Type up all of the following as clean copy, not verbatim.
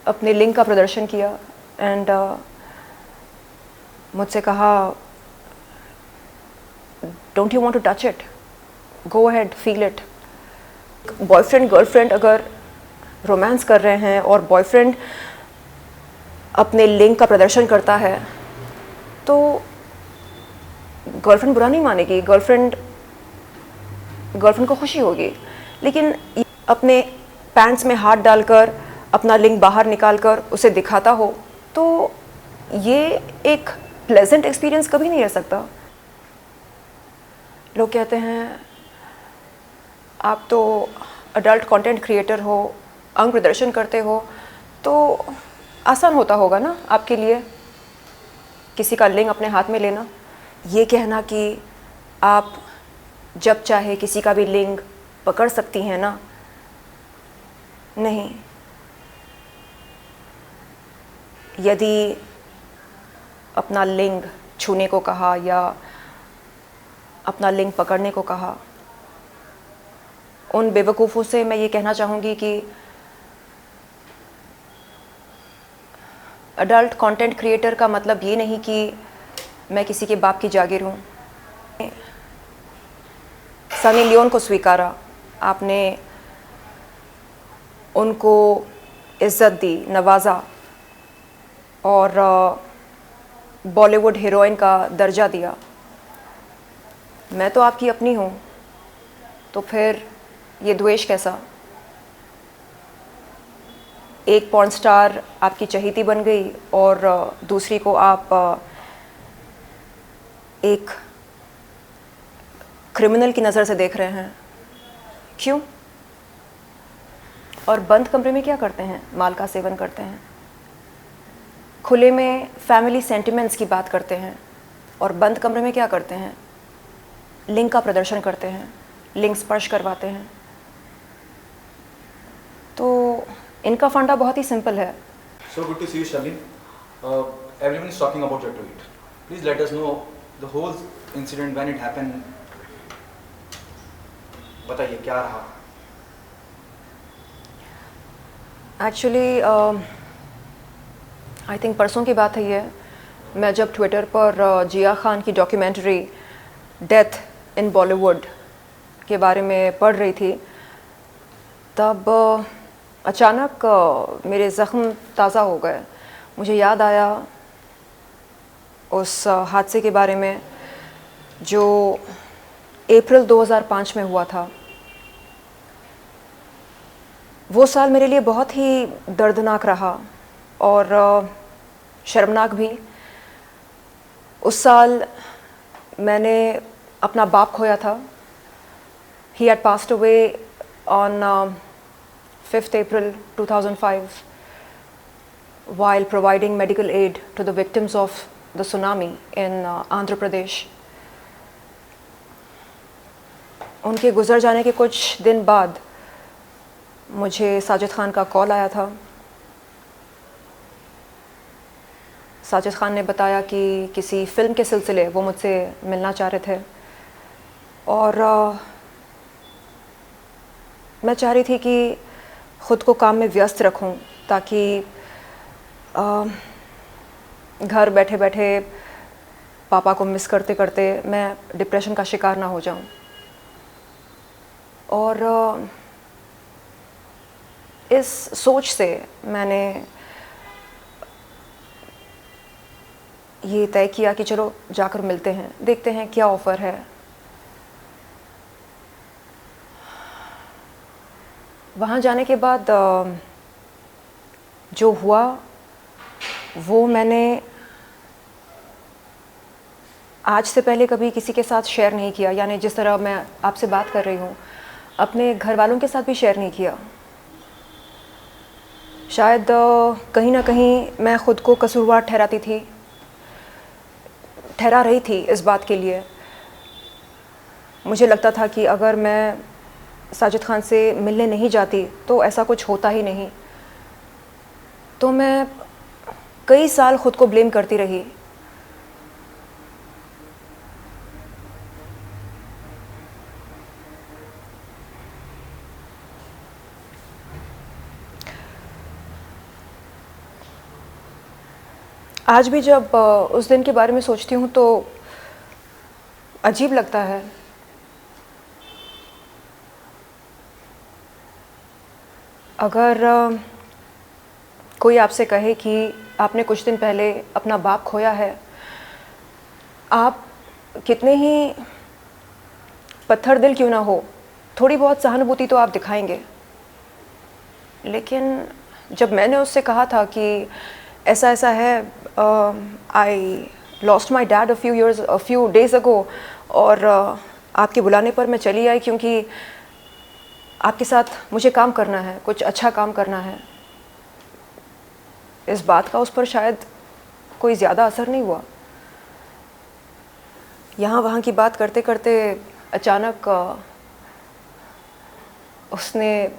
अपने लिंक का प्रदर्शन किया एंड मुझसे कहा, don't you want to touch it, go ahead, feel it. Boyfriend girlfriend अगर रोमांस कर रहे हैं और बॉयफ्रेंड अपने लिंक का प्रदर्शन करता है तो गर्लफ्रेंड बुरा नहीं मानेगी, गर्लफ्रेंड को खुशी होगी। लेकिन अपने पैंट्स में हाथ डालकर अपना लिंक बाहर निकालकर उसे दिखाता हो तो ये एक प्लेजेंट एक्सपीरियंस कभी नहीं रह सकता। लोग कहते हैं आप तो अडल्ट कंटेंट क्रिएटर हो, अंग प्रदर्शन करते हो, तो आसान होता होगा ना आपके लिए किसी का लिंक अपने हाथ में लेना। ये कहना कि आप जब चाहे किसी का भी लिंक पकड़ सकती हैं ना, नहीं। यदि अपना लिंक छूने को कहा या अपना लिंक पकड़ने को कहा, उन बेवकूफ़ों से मैं ये कहना चाहूँगी कि अडल्ट कंटेंट क्रिएटर का मतलब ये नहीं कि मैं किसी के बाप की जागीर हूँ। सनी लियोन को स्वीकारा, आपने उनको इज़्ज़त दी, नवाजा और बॉलीवुड हीरोइन का दर्जा दिया। मैं तो आपकी अपनी हूँ, तो फिर ये द्वेष कैसा? एक पॉर्न स्टार आपकी चहेती बन गई और दूसरी को आप एक क्रिमिनल की नज़र से देख रहे हैं, क्यों? और बंद कमरे में क्या करते हैं? माल का सेवन करते हैं। खुले में फैमिली सेंटिमेंट्स की बात करते हैं और बंद कमरे में क्या करते हैं? लिंक का प्रदर्शन करते हैं, लिंक स्पर्श करवाते हैं। तो इनका फंडा बहुत ही सिंपल है। So good to see you, Shalin. Everyone is talking about your tweet. Please let us know the whole incident, when it happened. बताइए क्या रहा? एक्चुअली आई थिंक परसों की बात है ये। मैं जब ट्विटर पर जिया खान की डॉक्यूमेंट्री डेथ इन बॉलीवुड के बारे में पढ़ रही थी, तब अचानक मेरे ज़ख्म ताज़ा हो गए। मुझे याद आया उस हादसे के बारे में जो अप्रैल 2005 में हुआ था। वो साल मेरे लिए बहुत ही दर्दनाक रहा और शर्मनाक भी। उस साल मैंने अपना बाप खोया था। He had passed away on 5th April 2005 while providing medical aid to the victims of the tsunami in Andhra Pradesh. उनके गुज़र जाने के कुछ दिन बाद मुझे साजिद ख़ान का कॉल आया था। साजिद ख़ान ने बताया कि किसी फ़िल्म के सिलसिले वो मुझसे मिलना चाह रहे थे और मैं चाह रही थी कि ख़ुद को काम में व्यस्त रखूं ताकि घर बैठे बैठे पापा को मिस करते करते मैं डिप्रेशन का शिकार ना हो जाऊं। और इस सोच से मैंने ये तय किया कि चलो जाकर मिलते हैं, देखते हैं क्या ऑफ़र है। वहाँ जाने के बाद जो हुआ वो मैंने आज से पहले कभी किसी के साथ शेयर नहीं किया। यानी जिस तरह मैं आपसे बात कर रही हूँ, अपने घर वालों के साथ भी शेयर नहीं किया। शायद कहीं ना कहीं मैं ख़ुद को कसूरवार ठहरा रही थी इस बात के लिए। मुझे लगता था कि अगर मैं साजिद ख़ान से मिलने नहीं जाती तो ऐसा कुछ होता ही नहीं। तो मैं कई साल ख़ुद को ब्लेम करती रही। आज भी जब उस दिन के बारे में सोचती हूँ तो अजीब लगता है। अगर कोई आपसे कहे कि आपने कुछ दिन पहले अपना बाप खोया है, आप कितने ही पत्थर दिल क्यों ना हो, थोड़ी बहुत सहानुभूति तो आप दिखाएंगे। लेकिन जब मैंने उससे कहा था कि ऐसा ऐसा है, I lost my dad a few days अगो, और आपके बुलाने पर मैं चली आई क्योंकि आपके साथ मुझे काम करना है, कुछ अच्छा काम करना है। इस बात का उस पर शायद कोई ज़्यादा असर नहीं हुआ। यहाँ वहाँ की बात करते करते अचानक उसने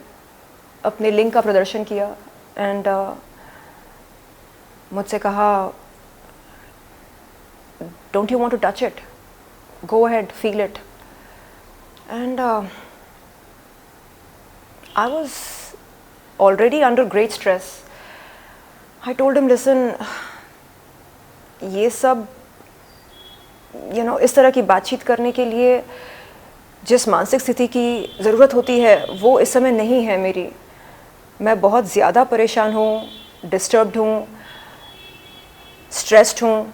अपने लिंग का प्रदर्शन किया एंड मुझसे कहा, don't you want to touch it, go ahead, feel it. And I was already under great stress. I told him, listen, ये सब इस तरह की बातचीत करने के लिए जिस मानसिक स्थिति की ज़रूरत होती है वो इस समय नहीं है मेरी। मैं बहुत ज़्यादा परेशान हूँ, डिस्टर्ब्ड हूँ, स्ट्रेस्ड हूँ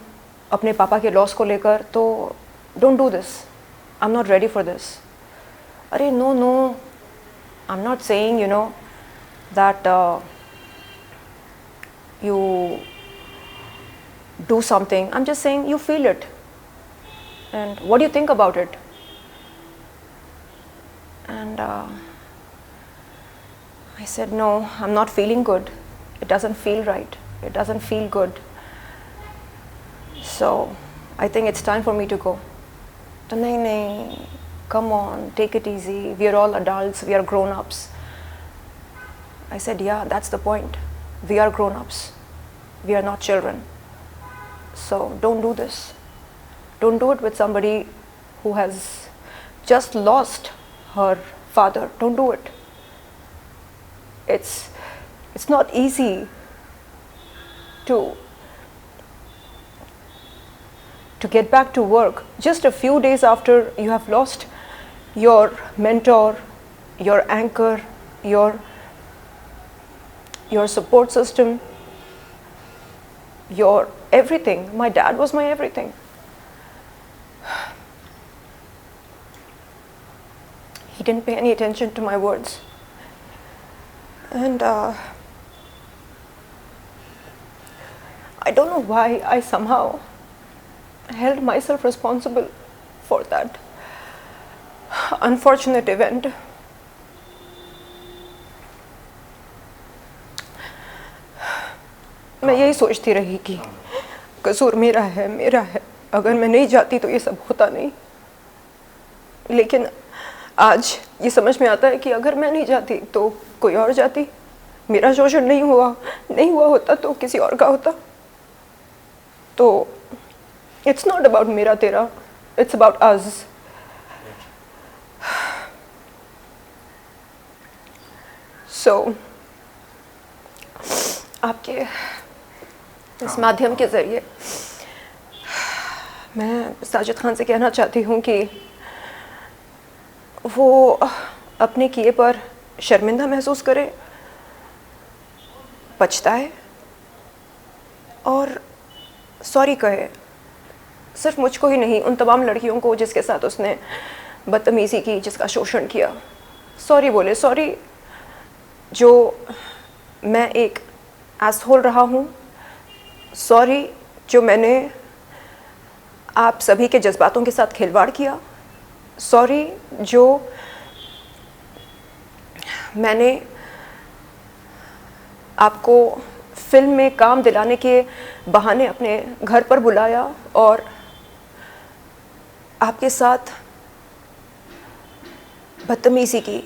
अपने पापा के लॉस को लेकर, तो don't do this, I am not ready for this. अरे no no, I'm not saying, that you do something. I'm just saying you feel it. And what do you think about it? And I said, no, I'm not feeling good. It doesn't feel right. It doesn't feel good. So I think it's time for me to go. तो नहीं, come on, take it easy. We are all adults. We are grown-ups. I said, yeah, that's the point. We are grown-ups. We are not children. So don't do this. Don't do it with somebody who has just lost her father. Don't do it. It's not easy to get back to work just a few days after you have lost your mentor, your anchor, your support system, your everything. My dad was my everything. He didn't pay any attention to my words. And I don't know why I somehow held myself responsible for that unfortunate event. मैं यही सोचती रही कि कसूर मेरा है, अगर मैं नहीं जाती तो ये सब होता नहीं। लेकिन आज ये समझ में आता है कि अगर मैं नहीं जाती तो कोई और जाती। मेरा शोषण नहीं हुआ होता तो किसी और का होता। तो it's not about मेरा तेरा, it's about us. So आपके इस माध्यम के ज़रिए मैं साजिद खान से कहना चाहती हूँ कि वो अपने किए पर शर्मिंदा महसूस करे, पछताए और सॉरी कहे। सिर्फ मुझको ही नहीं, उन तमाम लड़कियों को जिसके साथ उसने बदतमीज़ी की, जिसका शोषण किया, सॉरी बोले। सॉरी जो मैं एक एसहोल रहा हूँ, सॉरी जो मैंने आप सभी के जज्बातों के साथ खिलवाड़ किया, सॉरी जो मैंने आपको फिल्म में काम दिलाने के बहाने अपने घर पर बुलाया और आपके साथ बदतमीज़ी की,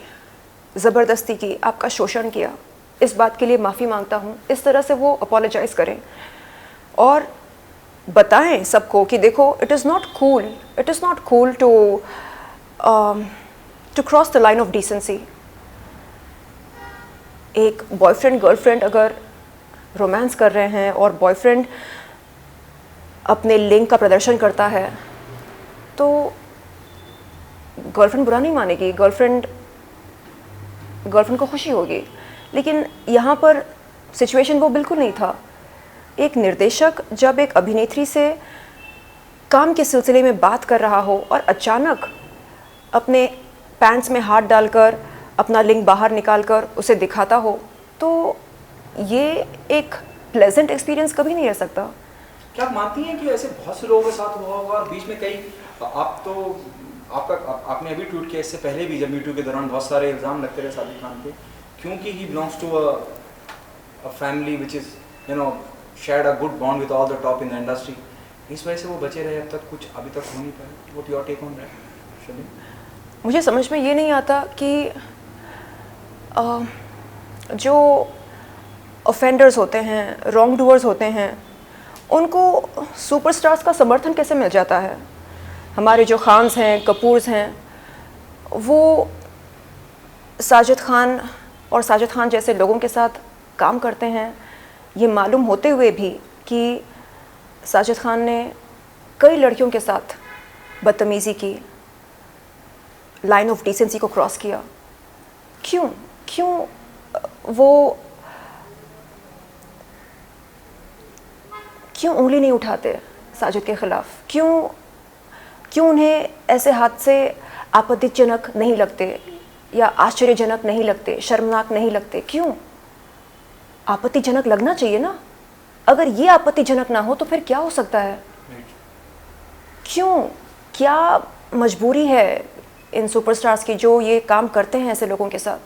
ज़बरदस्ती की, आपका शोषण किया। इस बात के लिए माफ़ी मांगता हूँ। इस तरह से वो अपोलोजाइज़ करें और बताएं सबको कि देखो, it is not cool to cross the line of decency. एक बॉयफ्रेंड गर्लफ्रेंड अगर रोमांस कर रहे हैं और बॉयफ्रेंड अपने लिंग का प्रदर्शन करता है तो गर्लफ्रेंड बुरा नहीं मानेगी, गर्लफ्रेंड को खुशी होगी। लेकिन यहाँ पर सिचुएशन वो बिल्कुल नहीं था। एक निर्देशक जब एक अभिनेत्री से काम के सिलसिले में बात कर रहा हो और अचानक अपने पैंट्स में हाथ डालकर अपना लिंग बाहर निकालकर उसे दिखाता हो, तो ये एक प्लेजेंट एक्सपीरियंस कभी नहीं रह सकता। क्या आप मानती हैं कि ऐसे बहुत से लोगों के साथ हुआ होगा और बीच में कई आपने अभी ट्वीट किया, इससे पहले भी जब मीटू के दौरान बहुत सारे इल्ज़ाम लगते रहे साजिद खान पे, क्योंकि he belongs to a family which is shared a good bond with all the top in the industry, इस वजह से वो बचे रहे, अब तक कुछ अभी तक हो नहीं पाया। What your take on that Shabeen? मुझे समझ में ये नहीं आता कि जो ऑफेंडर्स होते हैं, रॉन्ग डूअर्स होते हैं, उनको सुपरस्टार्स का समर्थन कैसे मिल जाता है। हमारे जो खान्स हैं, कपूर्स हैं, वो साजिद खान जैसे लोगों के साथ काम करते हैं, ये मालूम होते हुए भी कि साजिद खान ने कई लड़कियों के साथ बदतमीज़ी की, लाइन ऑफ डिसेंसी को क्रॉस किया। क्यों उंगली नहीं उठाते साजिद के ख़िलाफ़? क्यों उन्हें ऐसे हादसे आपत्तिजनक नहीं लगते या आश्चर्यजनक नहीं लगते, शर्मनाक नहीं लगते? क्यों? आपत्तिजनक लगना चाहिए ना। अगर ये आपत्तिजनक ना हो तो फिर क्या हो सकता है? क्या मजबूरी है इन सुपरस्टार्स की जो ये काम करते हैं ऐसे लोगों के साथ?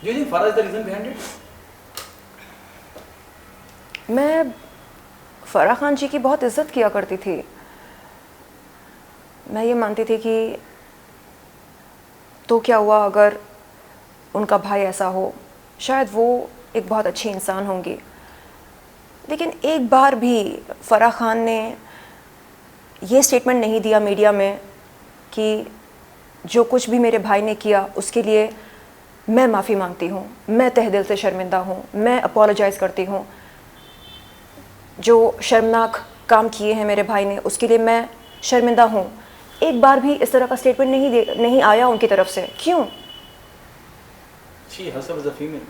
Do you think Farah is the reason behind it? मैं फराह खान जी की बहुत इज़्ज़त किया करती थी। मैं ये मानती थी कि तो क्या हुआ अगर उनका भाई ऐसा हो, शायद वो एक बहुत अच्छी इंसान होंगी। लेकिन एक बार भी फराह खान ने ये स्टेटमेंट नहीं दिया मीडिया में कि जो कुछ भी मेरे भाई ने किया उसके लिए मैं माफ़ी मांगती हूँ, मैं तहे दिल से शर्मिंदा हूँ, मैं अपोलोजाइज़ करती हूँ, जो शर्मनाक काम किए हैं मेरे भाई ने उसके लिए मैं शर्मिंदा हूँ। एक बार भी इस तरह का स्टेटमेंट नहीं आया उनकी तरफ से। क्यों? She herself is a female.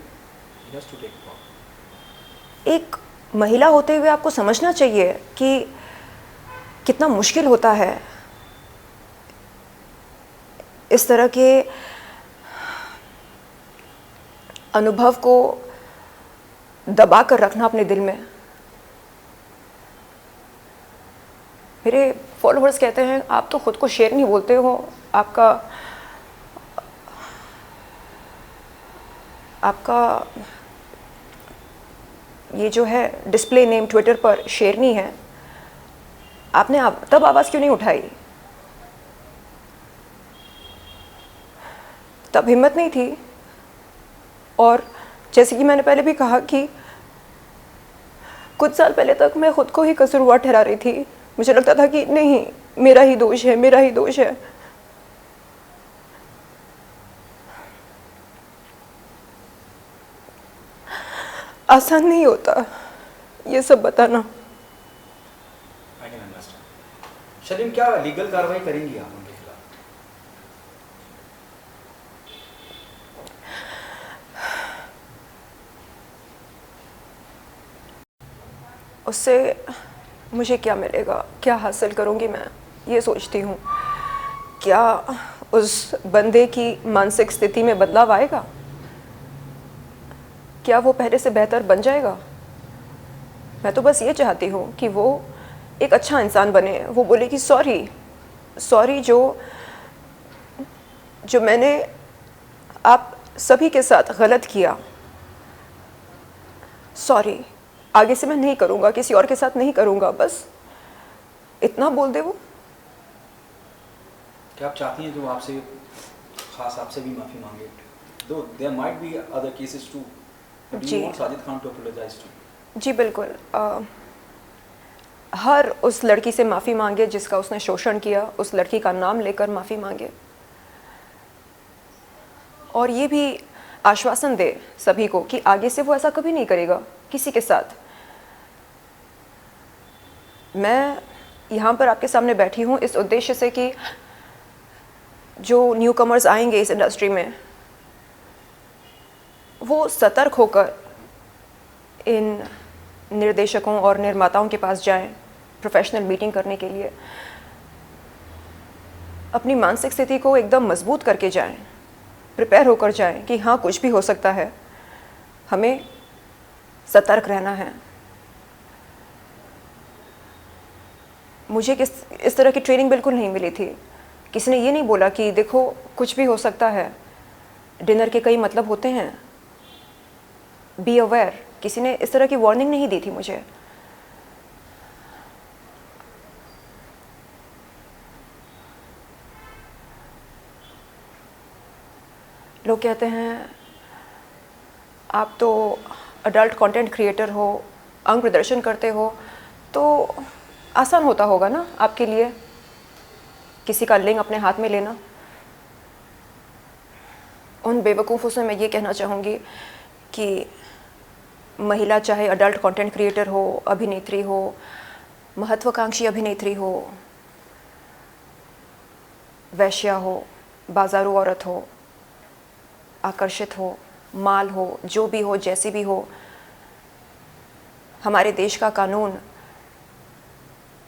She has to take part. एक महिला होते हुए आपको समझना चाहिए कि कितना मुश्किल होता है इस तरह के अनुभव को दबा कर रखना अपने दिल में। मेरे फॉलोअर्स कहते हैं आप तो ख़ुद को शेरनी बोलते हो, आपका ये जो है डिस्प्ले नेम ट्विटर पर शेरनी है, आपने तब आवाज़ क्यों नहीं उठाई? तब हिम्मत नहीं थी। और जैसे कि मैंने पहले भी कहा कि कुछ साल पहले तक मैं ख़ुद को ही कसूरवार ठहरा रही थी। मुझे लगता था कि नहीं, मेरा ही दोष है। आसान नहीं होता ये सब बताना। I can understand. शलीम, क्या लीगल कार्रवाई करेंगी आप उनके खिलाफ? उससे मुझे क्या मिलेगा, क्या हासिल करूँगी मैं, ये सोचती हूँ। क्या उस बंदे की मानसिक स्थिति में बदलाव आएगा? क्या वो पहले से बेहतर बन जाएगा? मैं तो बस ये चाहती हूँ कि वो एक अच्छा इंसान बने। वो बोले कि सॉरी जो मैंने आप सभी के साथ गलत किया, सॉरी, आगे से मैं नहीं करूँगा, किसी और के साथ नहीं करूँगा। बस इतना बोल दे वो। क्या आप चाहती हैं जो आपसे भी माफ़ी मांगे? Though there might be other cases too. Do you want Sajid Khan to apologize to? जी बिल्कुल। हर उस लड़की से माफ़ी मांगे जिसका उसने शोषण किया, उस लड़की का नाम लेकर माफ़ी मांगे और ये भी आश्वासन दे सभी को कि आगे से वो ऐसा कभी नहीं करेगा किसी के साथ। मैं यहाँ पर आपके सामने बैठी हूँ इस उद्देश्य से कि जो न्यू कमर्स आएंगे इस इंडस्ट्री में वो सतर्क होकर इन निर्देशकों और निर्माताओं के पास जाएं प्रोफेशनल मीटिंग करने के लिए, अपनी मानसिक स्थिति को एकदम मजबूत करके जाएं, प्रिपेयर होकर जाएं कि हाँ कुछ भी हो सकता है, हमें सतर्क रहना है। मुझे इस तरह की ट्रेनिंग बिल्कुल नहीं मिली थी। किसी ने ये नहीं बोला कि देखो कुछ भी हो सकता है, डिनर के कई मतलब होते हैं, बी अवेयर। किसी ने इस तरह की वार्निंग नहीं दी थी मुझे। लोग कहते हैं आप तो अडल्ट कंटेंट क्रिएटर हो, अंग प्रदर्शन करते हो, तो आसान होता होगा ना आपके लिए किसी का लिंग अपने हाथ में लेना। उन बेवकूफ़ों से मैं ये कहना चाहूँगी कि महिला चाहे अडल्ट कंटेंट क्रिएटर हो, अभिनेत्री हो, महत्वाकांक्षी अभिनेत्री हो, वैश्या हो, बाजारू औरत हो, आकर्षित हो, माल हो, जो भी हो, जैसी भी हो, हमारे देश का कानून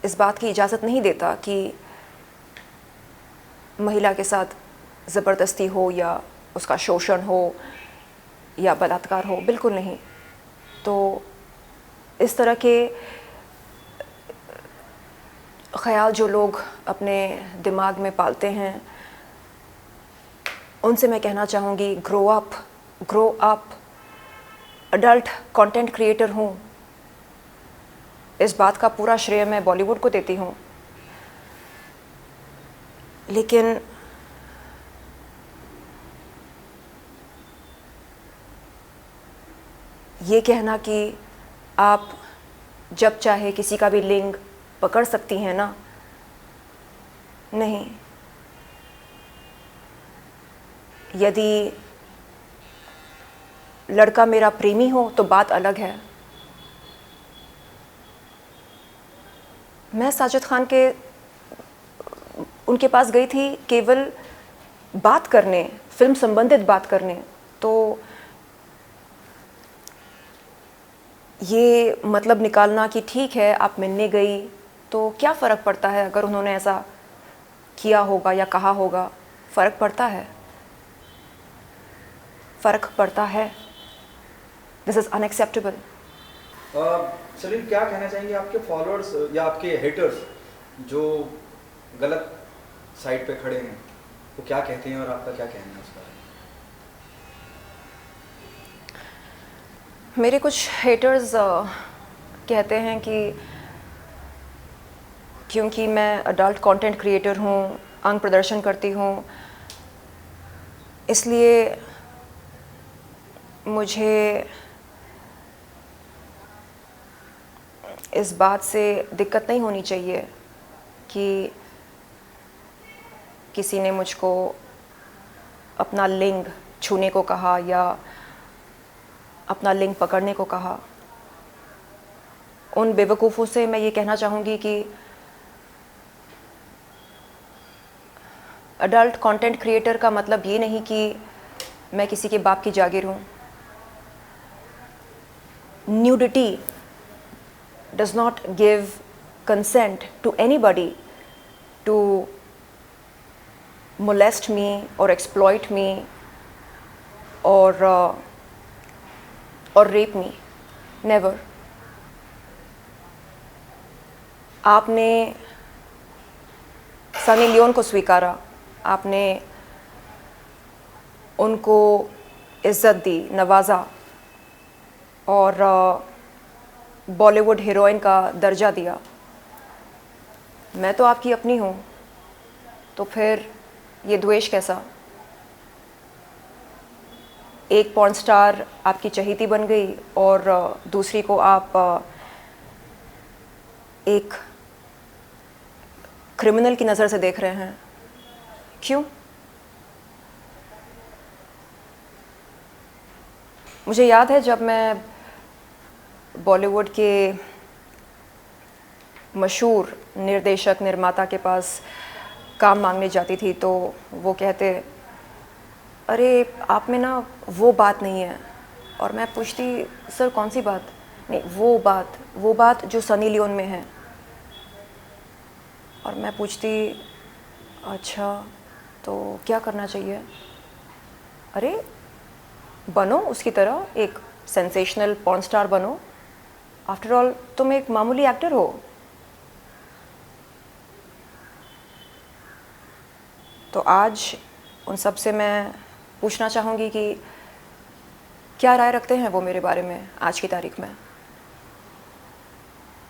इस बात की इजाज़त नहीं देता कि महिला के साथ ज़बरदस्ती हो या उसका शोषण हो या बलात्कार हो, बिल्कुल नहीं। तो इस तरह के ख़याल जो लोग अपने दिमाग में पालते हैं, उनसे मैं कहना चाहूँगी grow up. Adult content creator हूँ, इस बात का पूरा श्रेय मैं बॉलीवुड को देती हूँ, लेकिन ये कहना कि आप जब चाहे किसी का भी लिंग पकड़ सकती हैं ना, नहीं। यदि लड़का मेरा प्रेमी हो तो बात अलग है। मैं साजिद खान के उनके पास गई थी केवल बात करने, फिल्म संबंधित बात करने। तो ये मतलब निकालना कि ठीक है आप मिलने गई तो क्या फ़र्क पड़ता है अगर उन्होंने ऐसा किया होगा या कहा होगा। फ़र्क पड़ता है, फ़र्क पड़ता है। This is unacceptable. सलीम, क्या कहना चाहेंगे आपके फॉलोअर्स या आपके हेटर्स जो गलत साइड पे खड़े हैं, वो क्या कहते हैं और आपका क्या कहना है उस बारे में? मेरे कुछ हेटर्स कहते हैं कि क्योंकि मैं अडल्ट कंटेंट क्रिएटर हूँ, अंग प्रदर्शन करती हूँ, इसलिए मुझे इस बात से दिक्कत नहीं होनी चाहिए कि किसी ने मुझको अपना लिंग छूने को कहा या अपना लिंग पकड़ने को कहा। उन बेवकूफ़ों से मैं ये कहना चाहूँगी कि अडल्ट कंटेंट क्रिएटर का मतलब ये नहीं कि मैं किसी के बाप की जागीर हूँ। Nudity does not give consent to anybody to molest me or exploit me or rape me. Never. आपने सनी लियोन को स्वीकारा, आपने उनको इज़्ज़त दी, नवाजा और बॉलीवुड हीरोइन का दर्जा दिया। मैं तो आपकी अपनी हूँ, तो फिर ये द्वेष कैसा? एक पॉर्न स्टार आपकी चहेती बन गई और दूसरी को आप एक क्रिमिनल की नज़र से देख रहे हैं। क्यों? मुझे याद है जब मैं बॉलीवुड के मशहूर निर्देशक निर्माता के पास काम मांगने जाती थी तो वो कहते, अरे आप में ना वो बात नहीं है। और मैं पूछती, सर कौन सी बात? नहीं, वो बात जो सनी लियोन में है। और मैं पूछती, अच्छा तो क्या करना चाहिए? अरे बनो उसकी तरह, एक सेंसेशनल पॉर्न स्टार बनो। आफ्टर ऑल तुम एक मामूली एक्टर हो। तो आज उन सब से मैं पूछना चाहूँगी कि क्या राय रखते हैं वो मेरे बारे में आज की तारीख में।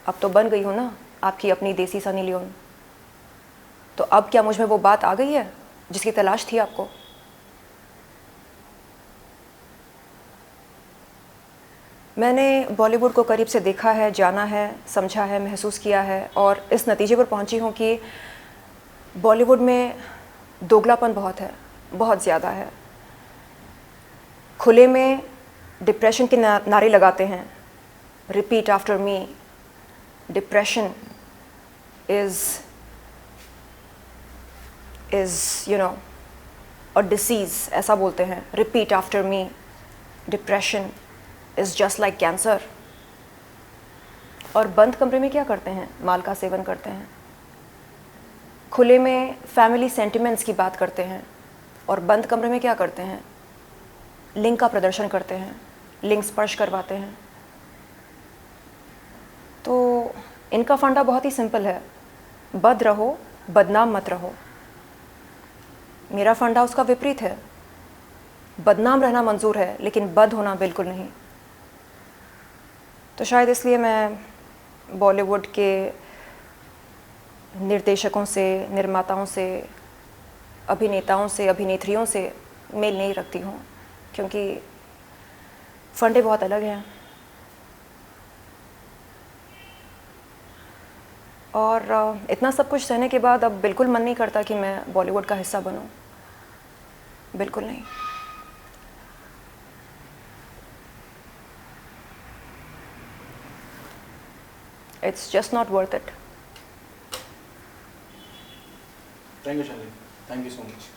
अब तो बन गई हूँ ना आपकी अपनी देसी सनी लियोन। तो अब क्या मुझ में वो बात आ गई है जिसकी तलाश थी आपको? मैंने बॉलीवुड को करीब से देखा है, जाना है, समझा है, महसूस किया है और इस नतीजे पर पहुंची हूँ कि बॉलीवुड में दोगलापन बहुत है, बहुत ज़्यादा है। खुले में डिप्रेशन के नारे लगाते हैं, repeat after me, depression is you know a disease, ऐसा बोलते हैं। Repeat after me, depression is just like cancer. और बंद कमरे में क्या करते हैं? माल का सेवन करते हैं। खुले में फैमिली सेंटिमेंट्स की बात करते हैं और बंद कमरे में क्या करते हैं? लिंग का प्रदर्शन करते हैं, लिंग स्पर्श करवाते हैं। तो इनका फंडा बहुत ही सिंपल है, बद रहो, बदनाम मत रहो। मेरा फंडा उसका विपरीत है, बदनाम रहना मंजूर है लेकिन बद होना बिल्कुल नहीं। तो शायद इसलिए मैं बॉलीवुड के निर्देशकों से, निर्माताओं से, अभिनेताओं से, अभिनेत्रियों से मेल नहीं रखती हूँ, क्योंकि फंडे बहुत अलग हैं। और इतना सब कुछ सहने के बाद अब बिल्कुल मन नहीं करता कि मैं बॉलीवुड का हिस्सा बनूं, बिल्कुल नहीं। It's just not worth it. Thank you, Shalini. Thank you so much.